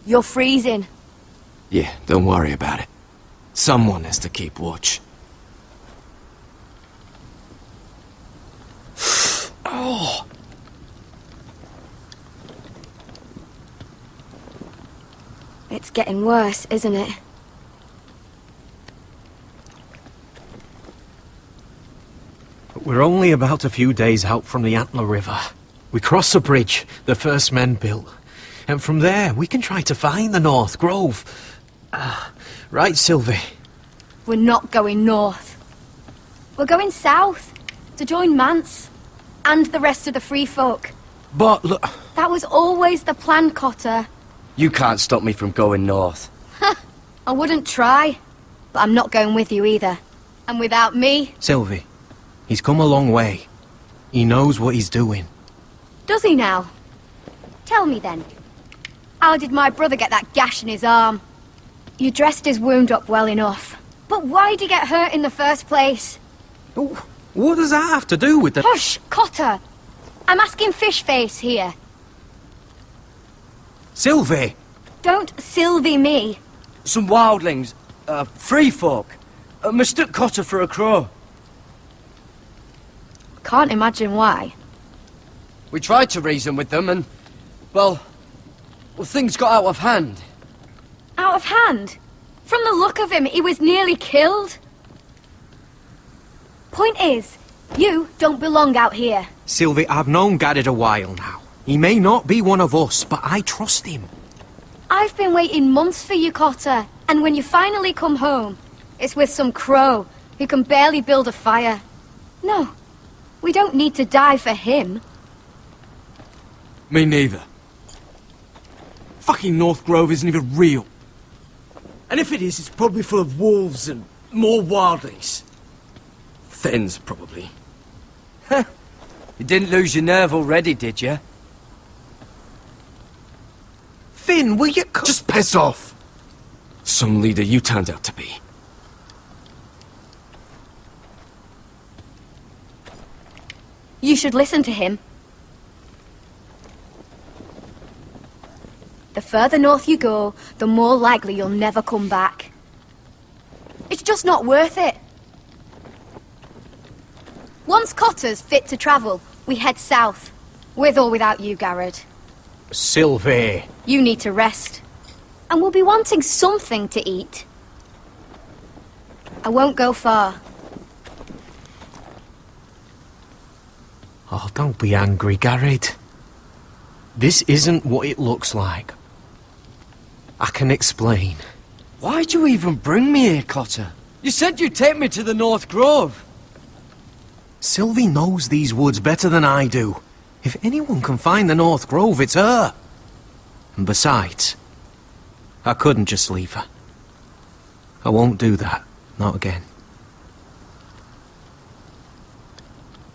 You're freezing. Yeah, don't worry about it. Someone has to keep watch. Oh! It's getting worse, isn't it? We're only about a few days out from the Antler River. We cross a bridge the first men built. And from there, we can try to find the North Grove. Right, Sylvie? We're not going north. We're going south, to join Mance, and the rest of the free folk. But look... That was always the plan, Cotter. You can't stop me from going north. I wouldn't try, but I'm not going with you either. And without me... Sylvie, he's come a long way. He knows what he's doing. Does he now? Tell me then. How did my brother get that gash in his arm? You dressed his wound up well enough. But why'd he get hurt in the first place? Oh, what does that have to do with the... Hush, Cotter! I'm asking Fishface here. Sylvie! Don't Sylvie me. Some wildlings, free folk, mistook Cotter for a crow. Can't imagine why. We tried to reason with them and, well, things got out of hand. Out of hand? From the look of him, he was nearly killed. Point is, you don't belong out here. Sylvie, I've known Garrett a while now. He may not be one of us, but I trust him. I've been waiting months for you, Cotter, and when you finally come home, it's with some crow who can barely build a fire. No, we don't need to die for him. Me neither. Fucking North Grove isn't even real. And if it is, it's probably full of wolves and more wildlings. Thens, probably. You didn't lose your nerve already, did you? Finn, will you... Just piss off! Some leader you turned out to be. You should listen to him. The further north you go, the more likely you'll never come back. It's just not worth it. Once Cotter's fit to travel, we head south. With or without you, Garrett. Sylvie. You need to rest. And we'll be wanting something to eat. I won't go far. Oh, don't be angry, Garrett. This isn't what it looks like. I can explain. Why'd you even bring me here, Cotter? You said you'd take me to the North Grove. Sylvie knows these woods better than I do. If anyone can find the North Grove, it's her. And besides, I couldn't just leave her. I won't do that. Not again.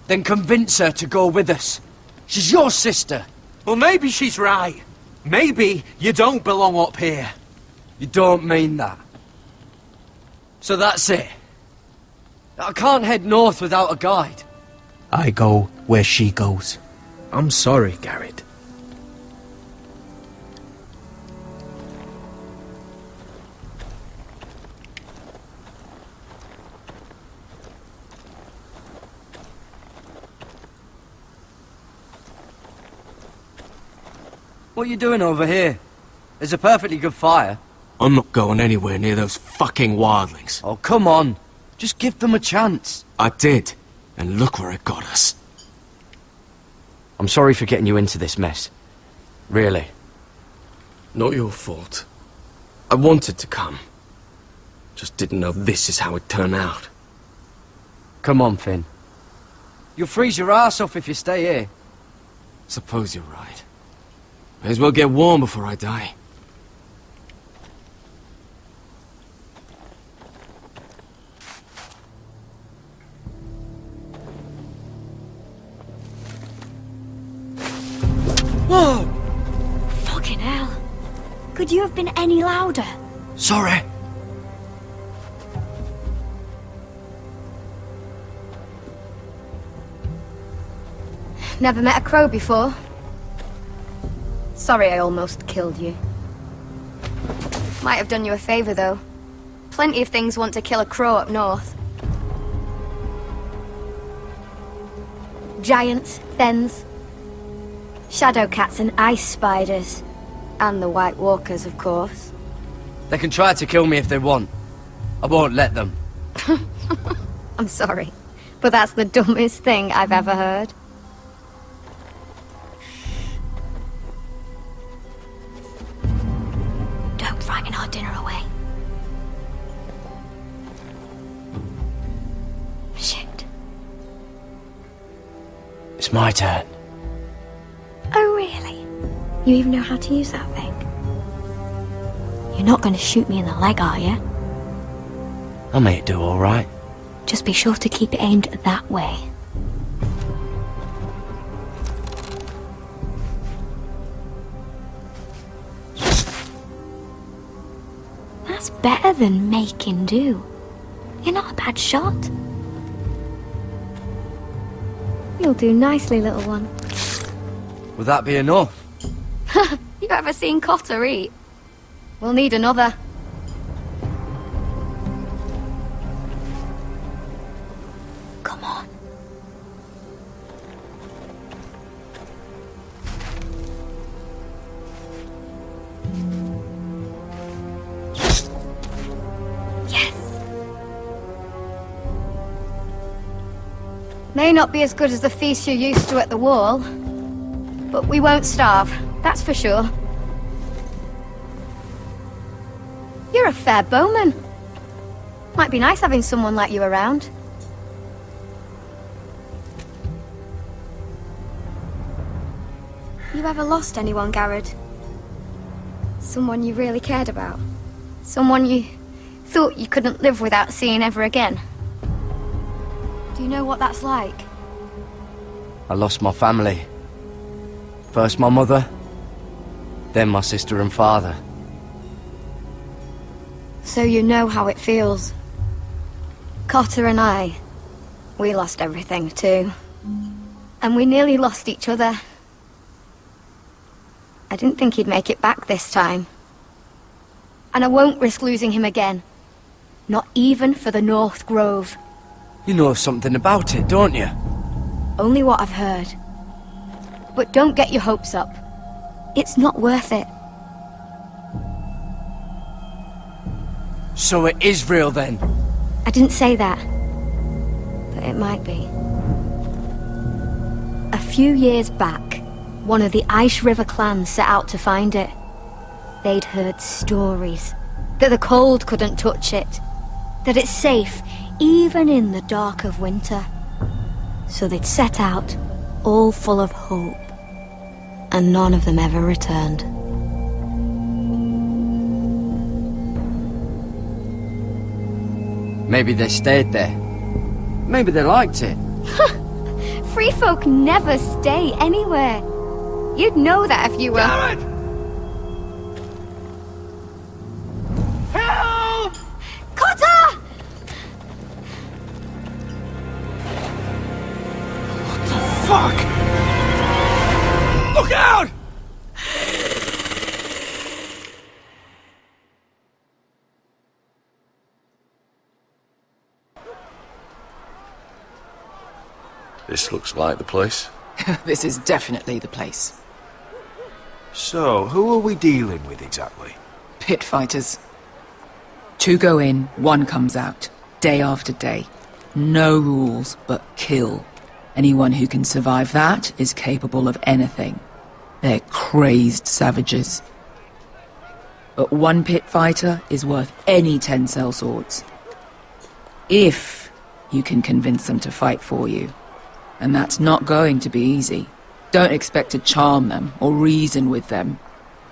Then convince her to go with us. She's your sister. Well, maybe she's right. Maybe you don't belong up here. You don't mean that. So that's it. I can't head north without a guide. I go where she goes. I'm sorry, Garrett. What are you doing over here? There's a perfectly good fire. I'm not going anywhere near those fucking wildlings. Oh, come on. Just give them a chance. I did, and look where it got us. I'm sorry for getting you into this mess. Really. Not your fault. I wanted to come. Just didn't know this is how it'd turn out. Come on, Finn. You'll freeze your ass off if you stay here. Suppose you're right. May as well get warm before I die. Whoa! Fucking hell. Could you have been any louder? Sorry. Never met a crow before? Sorry I almost killed you. Might have done you a favor, though. Plenty of things want to kill a crow up north. Giants, thens, shadow cats and ice spiders. And the White Walkers, of course. They can try to kill me if they want. I won't let them. I'm sorry, but that's the dumbest thing I've ever heard. Don't frighten our dinner away. Shit. It's my turn. Oh, really? You even know how to use that thing? You're not going to shoot me in the leg, are you? I may do all right. Just be sure to keep it aimed that way. That's better than making do. You're not a bad shot. You'll do nicely, little one. Will that be enough? You ever seen Cotter eat? We'll need another. Come on. Yes. May not be as good as the feast you're used to at the wall, but we won't starve, that's for sure. You're a fair bowman. Might be nice having someone like you around. You ever lost anyone, Garrod? Someone you really cared about? Someone you thought you couldn't live without seeing ever again? Do you know what that's like? I lost my family. First my mother, then my sister and father. So you know how it feels. Cotter and I, we lost everything too. And we nearly lost each other. I didn't think he'd make it back this time. And I won't risk losing him again. Not even for the North Grove. You know something about it, don't you? Only what I've heard. But don't get your hopes up. It's not worth it. So it is real then? I didn't say that. But it might be. A few years back, one of the Ice River clans set out to find it. They'd heard stories. That the cold couldn't touch it. That it's safe, even in the dark of winter. So they'd set out, all full of hope. And none of them ever returned. Maybe they stayed there. Maybe they liked it. Free folk never stay anywhere. You'd know that if you were... Garrod! Help! Cotter! What the fuck? Look out! This looks like the place. This is definitely the place. So, who are we dealing with exactly? Pit fighters. 2 go in, 1 comes out. Day after day. No rules, but kill. Anyone who can survive that is capable of anything. They're crazed savages. But 1 pit fighter is worth any 10 sellswords. If you can convince them to fight for you. And that's not going to be easy. Don't expect to charm them or reason with them.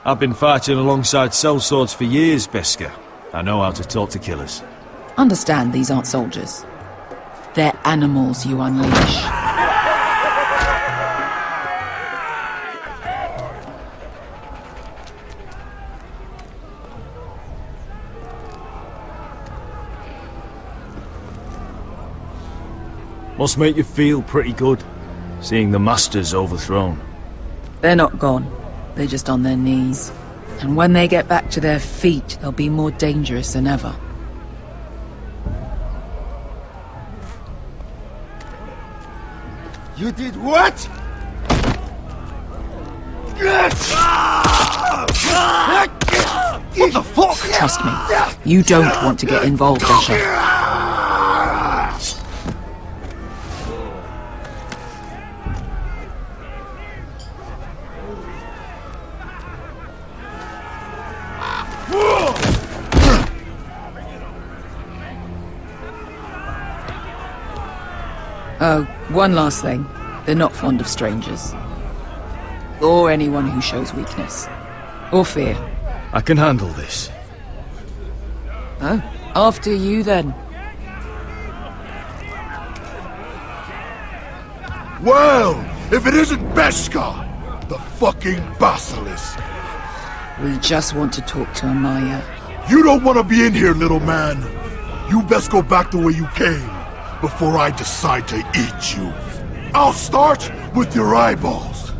I've been fighting alongside sellswords for years, Beska. I know how to talk to killers. Understand these aren't soldiers. They're animals you unleash. Must make you feel pretty good, seeing the masters overthrown. They're not gone. They're just on their knees. And when they get back to their feet, they'll be more dangerous than ever. You did what? What the fuck? Trust me, you don't want to get involved, Asher. Oh, one last thing. They're not fond of strangers. Or anyone who shows weakness. Or fear. I can handle this. Oh, after you then. Well, if it isn't Beskar, the fucking basilisk. We just want to talk to Amaya. You don't want to be in here, little man. You best go back the way you came, before I decide to eat you. I'll start with your eyeballs.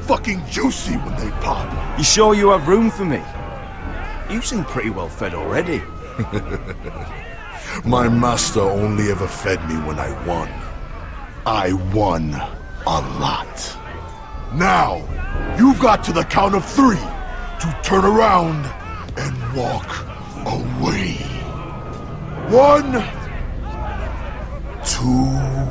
Fucking juicy when they pop. You sure you have room for me? You seem pretty well fed already. My master only ever fed me when I won. I won a lot. Now, you've got to the count of 3 to turn around and walk away. 1, 2...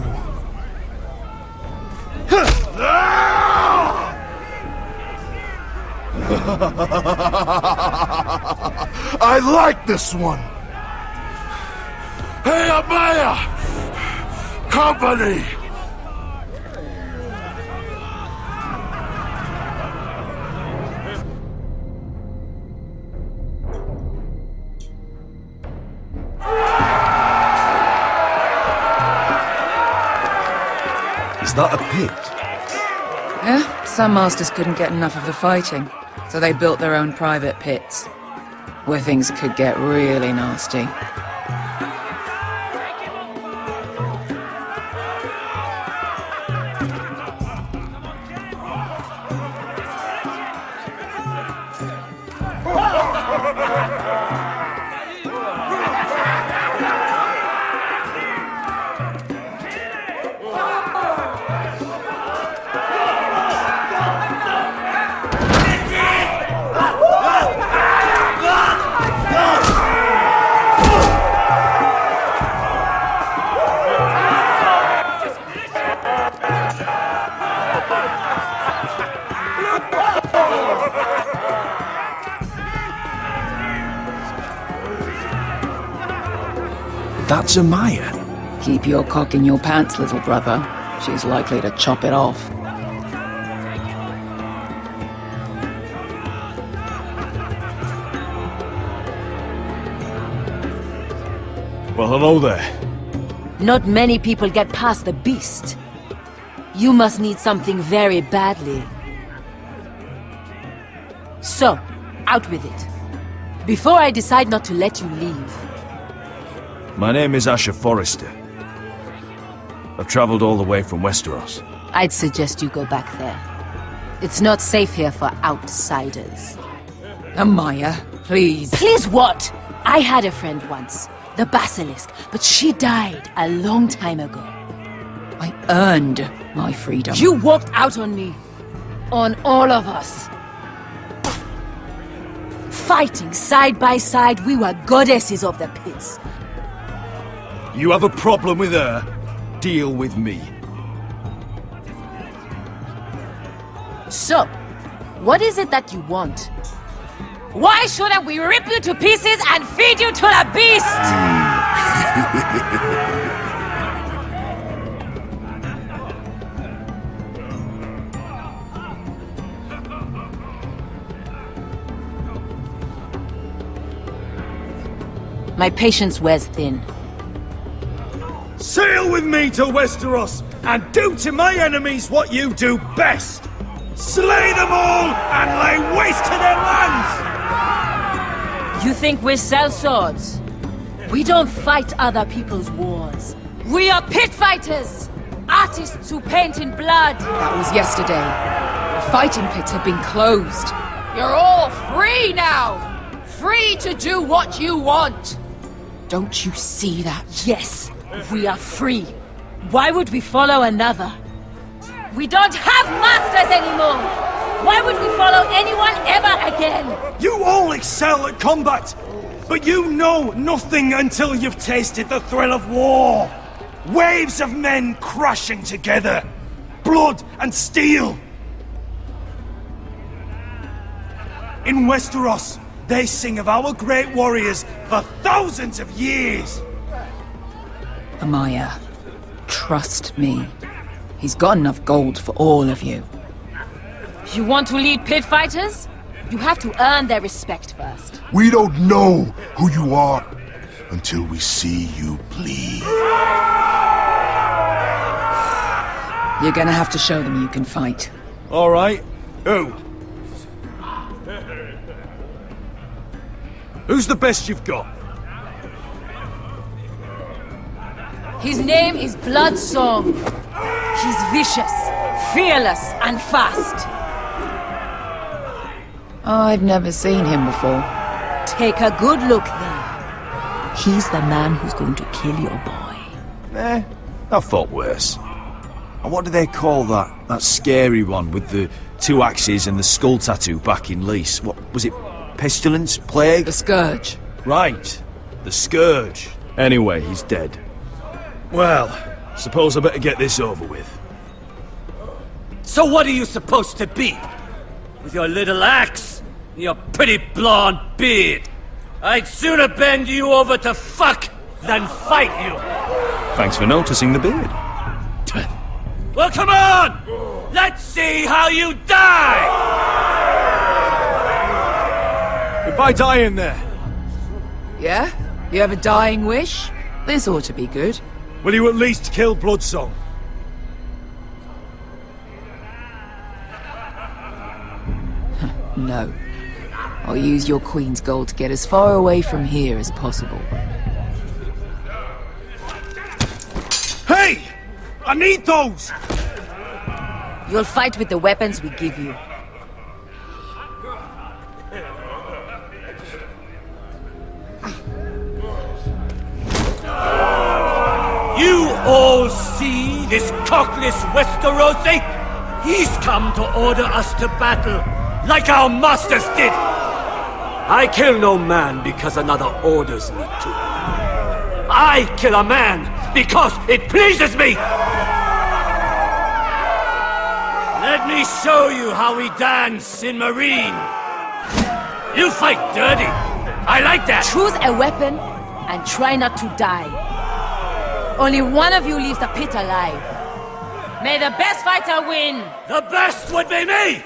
I like this one. Hey, Amaya! Company! Is that a pit? Yeah, some masters couldn't get enough of the fighting, so they built their own private pits, where things could get really nasty. That's Amaya. Keep your cock in your pants, little brother. She's likely to chop it off. Well, hello there. Not many people get past the beast. You must need something very badly. So, out with it. Before I decide not to let you leave. My name is Asher Forrester. I've traveled all the way from Westeros. I'd suggest you go back there. It's not safe here for outsiders. Amaya, please. Please what? I had a friend once, the Basilisk, but she died a long time ago. I earned my freedom. You walked out on me. On all of us. Fighting side by side, we were goddesses of the pits. You have a problem with her? Deal with me. So, what is it that you want? Why shouldn't we rip you to pieces and feed you to the beast? My patience wears thin. Sail with me to Westeros and do to my enemies what you do best. Slay them all and lay waste to their lands! You think we sell swords? We don't fight other people's wars. We are pit fighters! Artists who paint in blood! That was yesterday. The fighting pits have been closed. You're all free now! Free to do what you want! Don't you see that? Yes, we are free. Why would we follow another? We don't have masters anymore! Why would we follow anyone ever again? You all excel at combat, but you know nothing until you've tasted the thrill of war. Waves of men crashing together. Blood and steel. In Westeros, they sing of our great warriors for thousands of years. Amaya, trust me. He's got enough gold for all of you. You want to lead pit fighters? You have to earn their respect first. We don't know who you are until we see you bleed. You're gonna have to show them you can fight. All right. Who? Who's the best you've got? His name is Bloodsong. He's vicious, fearless, and fast. I've never seen him before. Take a good look then. He's the man who's going to kill your boy. I've thought worse. And what do they call that scary one with the 2 axes and the skull tattoo back in Lease? What was it? Pestilence? Plague? The Scourge. Right. The Scourge. Anyway, he's dead. Well, suppose I better get this over with. So what are you supposed to be? With your little axe and your pretty blonde beard? I'd sooner bend you over to fuck than fight you. Thanks for noticing the beard. Well, come on! Let's see how you die! If I die in there, Yeah? You have a dying wish? This ought to be good. will you at least kill Bloodsong? No. I'll use your queen's gold to get as far away from here as possible. Hey! I need those! You'll fight with the weapons we give you. You all see this cockless Westerosi? He's come to order us to battle, like our masters did. I kill no man because another orders me to. I kill a man because it pleases me! Let me show you how we dance in Marine. You fight dirty. I like that. Choose a weapon and try not to die. Only one of you leaves the pit alive. May the best fighter win! The best would be me!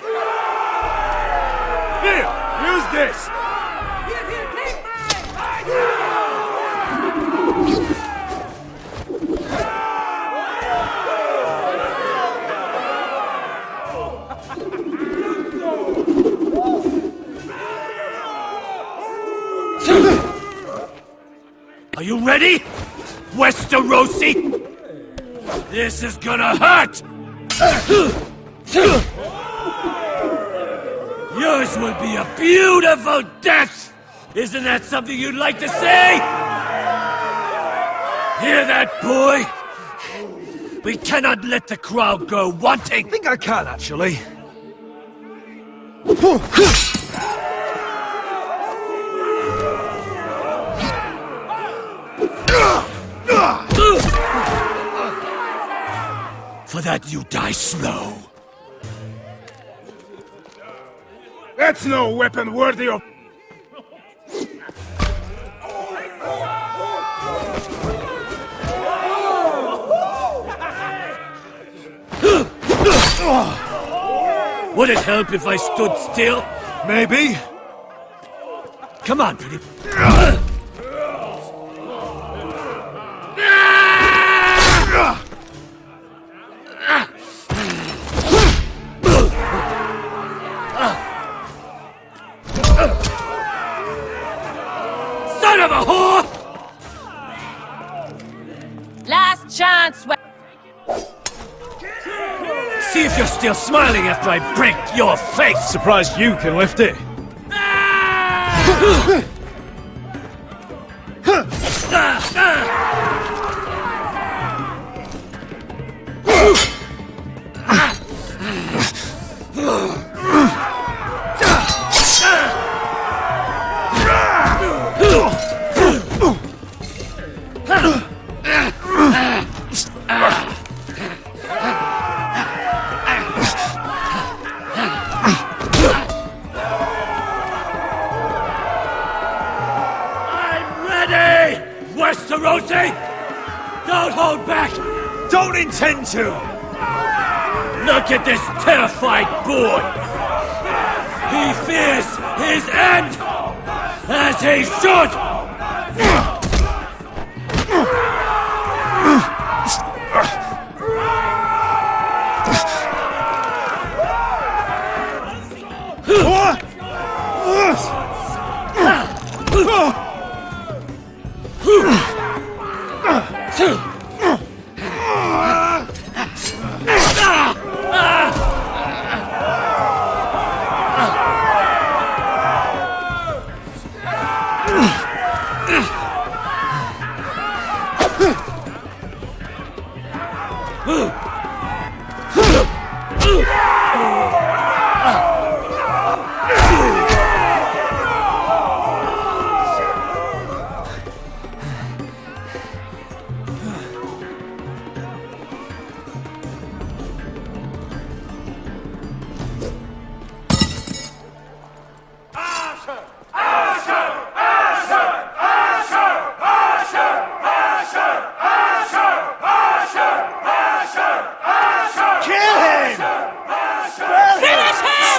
Here, use this! Are you ready, Westerosi? This is gonna hurt! Yours will be a beautiful death! Isn't that something you'd like to say? Hear that, boy? We cannot let the crowd go wanting! I think I can, actually. For that you die slow. That's no weapon worthy of... Would it help if I stood still? Maybe. Come on, pretty... Son of a whore! Last chance, See if You're still smiling after I break your face! Surprised you can lift it. Westerosi! Don't hold back! Don't intend to! Look at this terrified boy! He fears his end! As he should!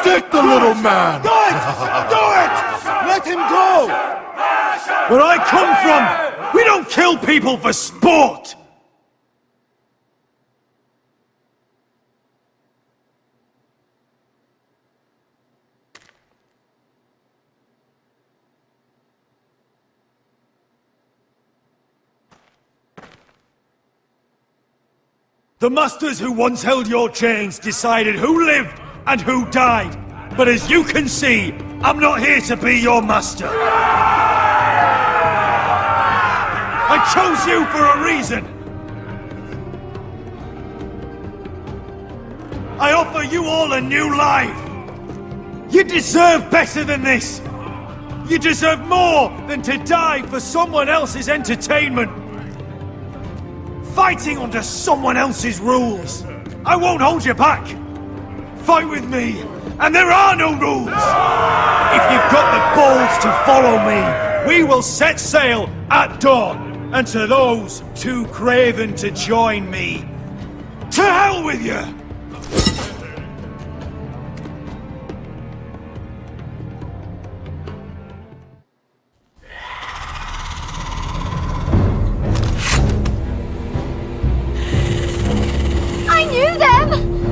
Stick the little man! Do it! Do it! Let him go! Where I come from, we don't kill people for sport! The masters who once held your chains decided who lived and who died. But as you can see, I'm not here to be your master. I chose you for a reason. I offer you all a new life. You deserve better than this. You deserve more than to die for someone else's entertainment. Fighting under someone else's rules. I won't hold you back. Fight with me, and there are no rules. If you've got the balls to follow me, we will set sail at dawn. And to those too craven to join me, to hell with you!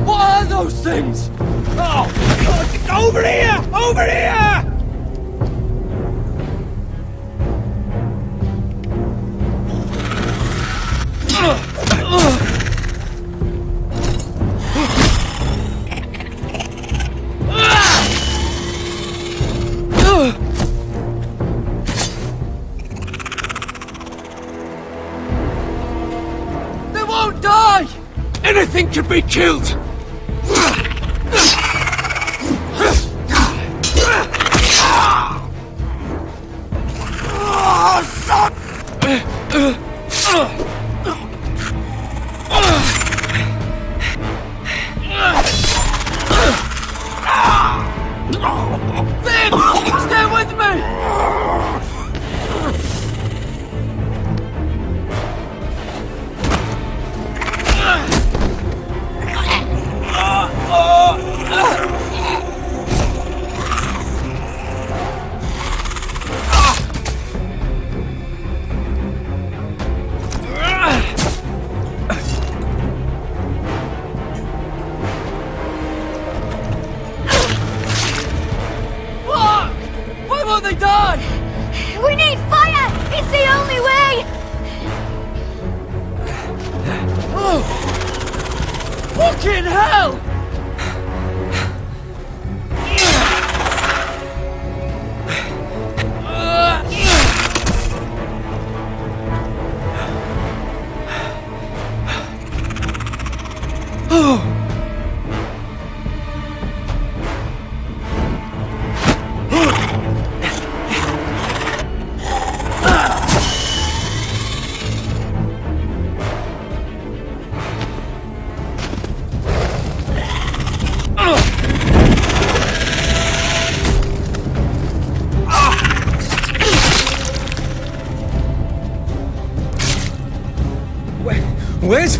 What are those things? Oh, God, over here! Over here! They won't die! Anything can be killed! Finn! Stay with me! We need fire! It's the only way! Oh! Fucking hell!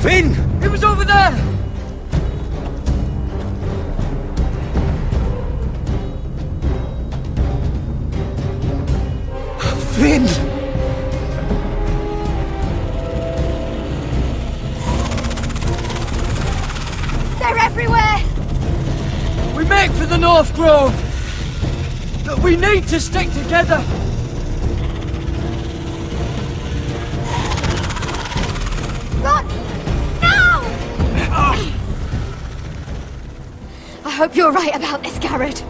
Finn! It was over there! Finn! They're everywhere! We make for the North Grove! But we need to stick together! Run! Now! I hope you're right about this, Garrett.